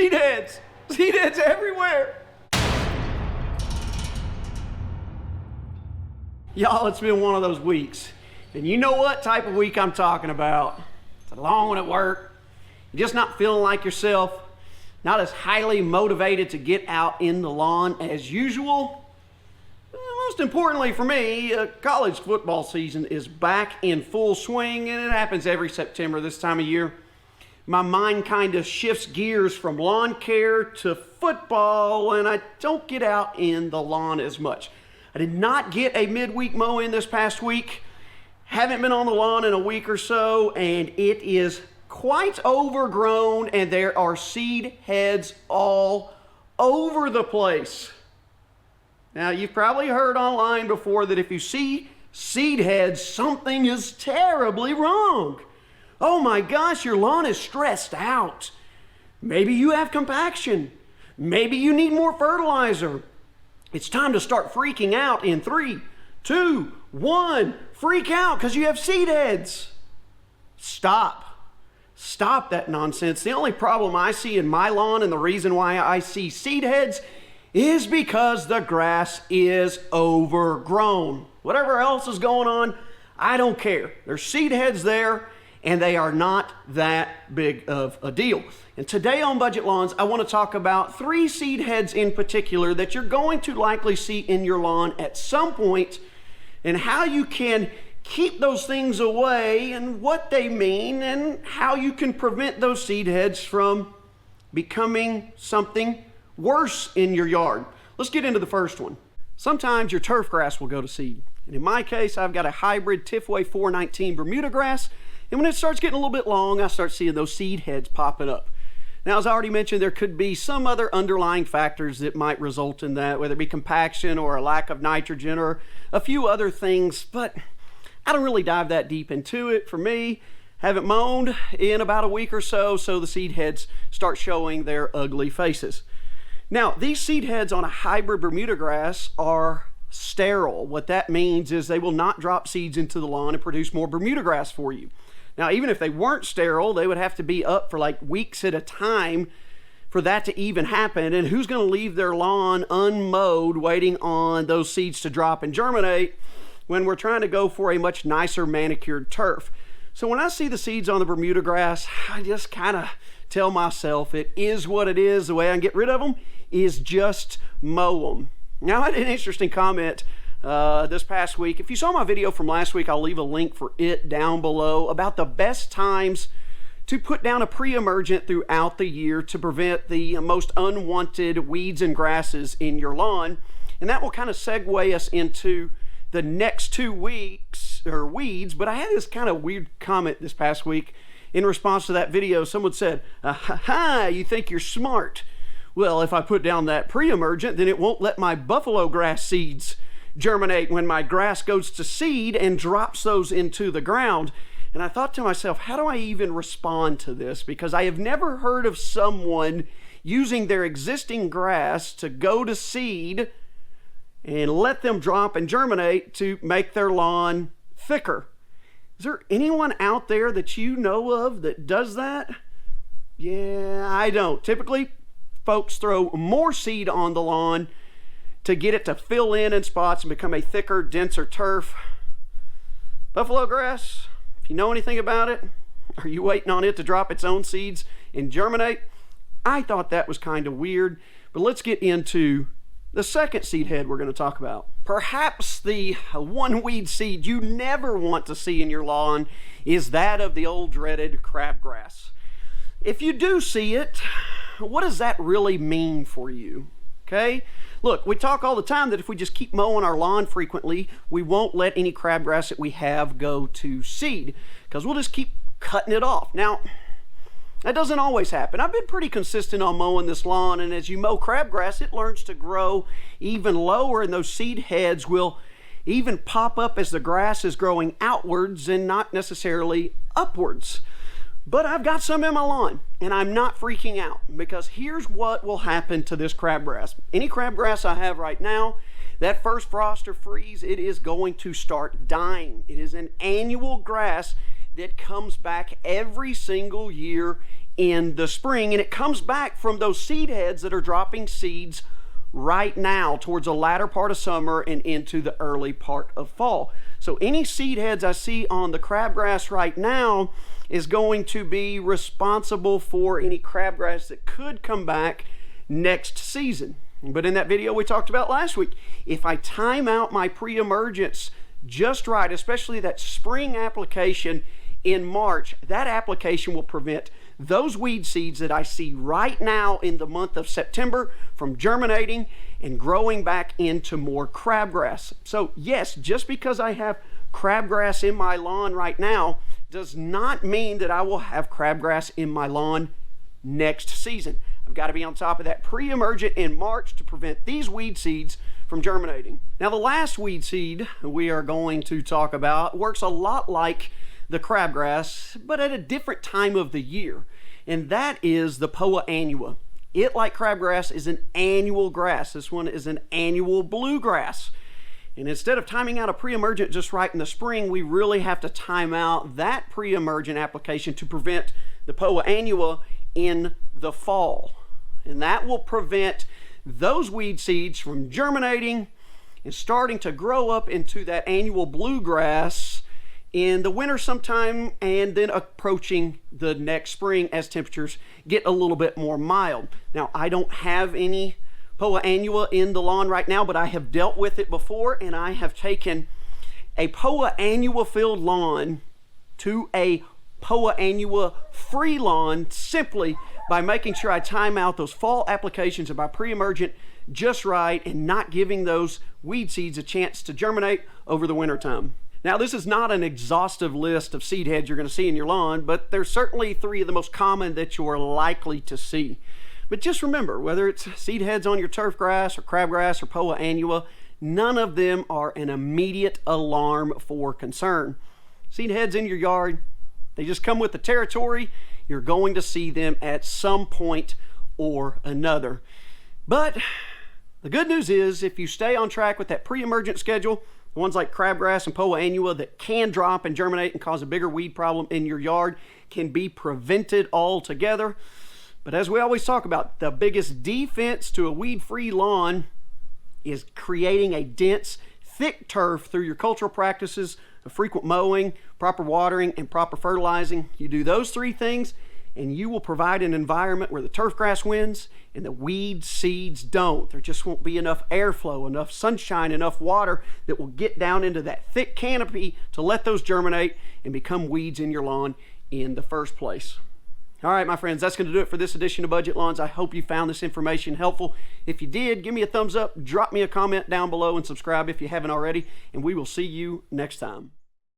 Seed heads! Seed heads everywhere! Y'all, it's been one of those weeks. And you know what type of week I'm talking about. It's a long one at work. You're just not feeling like yourself. Not as highly motivated to get out in the lawn as usual. Most importantly for me, college football season is back in full swing, and it happens every September this time of year. My mind kind of shifts gears from lawn care to football, and I don't get out in the lawn as much. I did not get a midweek mow in this past week. Haven't been on the lawn in a week or so, and it is quite overgrown, and there are seed heads all over the place. Now, you've probably heard online before that if you see seed heads, something is terribly wrong. Oh my gosh, your lawn is stressed out. Maybe you have compaction. Maybe you need more fertilizer. It's time to start freaking out in 3, 2, 1. Freak out because you have seed heads. Stop. Stop that nonsense. The only problem I see in my lawn, and the reason why I see seed heads, is because the grass is overgrown. Whatever else is going on, I don't care. There's seed heads there, and they are not that big of a deal. And today on Budget Lawns, I want to talk about 3 seed heads in particular that you're going to likely see in your lawn at some point, and how you can keep those things away and what they mean and how you can prevent those seed heads from becoming something worse in your yard. Let's get into the first one. Sometimes your turf grass will go to seed. And in my case, I've got a hybrid Tifway 419 Bermuda grass. And when it starts getting a little bit long, I start seeing those seed heads popping up. Now, as I already mentioned, there could be some other underlying factors that might result in that, whether it be compaction or a lack of nitrogen or a few other things, but I don't really dive that deep into it. For me, haven't mown in about a week or so, so the seed heads start showing their ugly faces. Now, these seed heads on a hybrid Bermuda grass are sterile. What that means is they will not drop seeds into the lawn and produce more Bermuda grass for you. Now, even if they weren't sterile, they would have to be up for like weeks at a time for that to even happen. And who's going to leave their lawn unmowed waiting on those seeds to drop and germinate when we're trying to go for a much nicer manicured turf? So when I see the seeds on the Bermuda grass, I just kind of tell myself it is what it is. The way I can get rid of them is just mow them. Now, I had an interesting comment this past week. If you saw my video from last week, I'll leave a link for it down below about the best times to put down a pre-emergent throughout the year to prevent the most unwanted weeds and grasses in your lawn. And that will kind of segue us into the next 2 weeks, or weeds. But I had this kind of weird comment this past week in response to that video. Someone said, "Ha, you think you're smart. Well, if I put down that pre-emergent, then it won't let my buffalo grass seeds germinate when my grass goes to seed and drops those into the ground." And I thought to myself, how do I even respond to this? Because I have never heard of someone using their existing grass to go to seed and let them drop and germinate to make their lawn thicker. Is there anyone out there that you know of that does that? Yeah, I don't. Typically, folks throw more seed on the lawn to get it to fill in spots and become a thicker, denser turf. Buffalo grass, if you know anything about it, are you waiting on it to drop its own seeds and germinate? I thought that was kind of weird, but let's get into the second seed head we're going to talk about. Perhaps the one weed seed you never want to see in your lawn is that of the old dreaded crabgrass. If you do see it, what does that really mean for you? Okay? Look, we talk all the time that if we just keep mowing our lawn frequently, we won't let any crabgrass that we have go to seed because we'll just keep cutting it off. Now, that doesn't always happen. I've been pretty consistent on mowing this lawn, and as you mow crabgrass, it learns to grow even lower, and those seed heads will even pop up as the grass is growing outwards and not necessarily upwards. But I've got some in my lawn, and I'm not freaking out because here's what will happen to this crabgrass. Any crabgrass I have right now, that first frost or freeze, it is going to start dying. It is an annual grass that comes back every single year in the spring, and it comes back from those seed heads that are dropping seeds right now towards the latter part of summer and into the early part of fall. So any seed heads I see on the crabgrass right now is going to be responsible for any crabgrass that could come back next season. But in that video we talked about last week, if I time out my pre-emergence just right, especially that spring application in March, that application will prevent those weed seeds that I see right now in the month of September from germinating and growing back into more crabgrass. So yes, just because I have crabgrass in my lawn right now does not mean that I will have crabgrass in my lawn next season. I've got to be on top of that pre-emergent in March to prevent these weed seeds from germinating. Now the last weed seed we are going to talk about works a lot like the crabgrass, but at a different time of the year, and that is the Poa annua. It, like crabgrass, is an annual grass. This one is an annual bluegrass. And instead of timing out a pre-emergent just right in the spring, we really have to time out that pre-emergent application to prevent the Poa annua in the fall. And that will prevent those weed seeds from germinating and starting to grow up into that annual bluegrass in the winter sometime, and then approaching the next spring as temperatures get a little bit more mild. Now, I don't have any Poa annua in the lawn right now, but I have dealt with it before, and I have taken a Poa annua filled lawn to a Poa annua free lawn simply by making sure I time out those fall applications of my pre-emergent just right and not giving those weed seeds a chance to germinate over the winter time. Now, this is not an exhaustive list of seed heads you're going to see in your lawn, but there's certainly 3 of the most common that you're likely to see. But just remember, whether it's seed heads on your turf grass or crabgrass or Poa annua, none of them are an immediate alarm for concern. Seed heads in your yard, they just come with the territory. You're going to see them at some point or another. But the good news is, if you stay on track with that pre-emergent schedule, the ones like crabgrass and Poa annua that can drop and germinate and cause a bigger weed problem in your yard can be prevented altogether. But as we always talk about, the biggest defense to a weed-free lawn is creating a dense, thick turf through your cultural practices of frequent mowing, proper watering, and proper fertilizing. You do those 3 things, and you will provide an environment where the turf grass wins and the weed seeds don't. There just won't be enough airflow, enough sunshine, enough water that will get down into that thick canopy to let those germinate and become weeds in your lawn in the first place. All right, my friends, that's going to do it for this edition of Budget Lawns. I hope you found this information helpful. If you did, give me a thumbs up, drop me a comment down below, and subscribe if you haven't already, and we will see you next time.